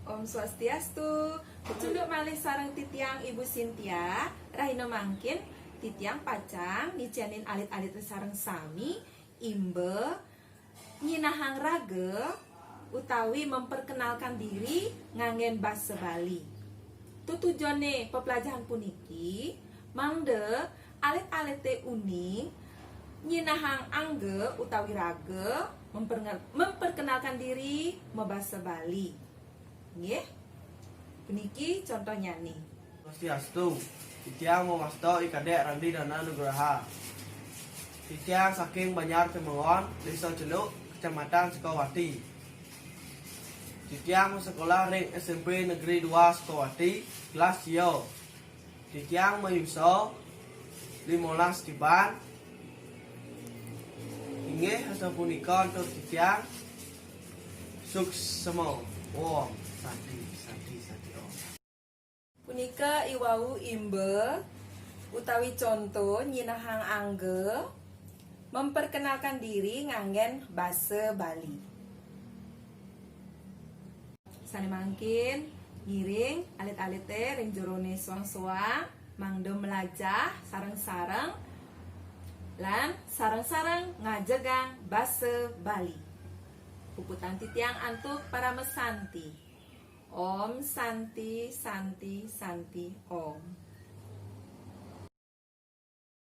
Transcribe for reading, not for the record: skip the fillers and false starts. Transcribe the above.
Om Swastiastu. Kecunduk malih sareng titiang Ibu Sintia. Rahina mangkin titiang pacang nyicanin alit-alit sareng sami imbe nyinahang rage utawi memperkenalkan diri nganggen basa Bali. Tutujone pepelajaran puniki mangde alit-alite uning nyinahang angge utawi rage memperkenalkan diri membahasa Bali. Nggih. Puniki contohnya nih. Swastiastu. Titiang Momasto Ikadek Randi Dana Nugraha. Titiang saking Banyar Temengon, Desa Celuk, Kecamatan Sukawati. Titiang sekolah ring SMP Negeri 2 Sukawati, kelas Yo. Titiang mayuso 15 Tiban. Inggih hasa punika untuk titiang suksemo. Om Santi Om. Punika iwau imbe utawi contoh nyinahang angge memperkenalkan diri nganggen basa Bali. Sane mangkin ngiring alit-alite ring jerone suang-suang mangde melajah sareng-sareng lan sareng-sareng ngajegang basa Bali. Puputan titiang antuk para mesanti. Om Santi Santi Santi Om.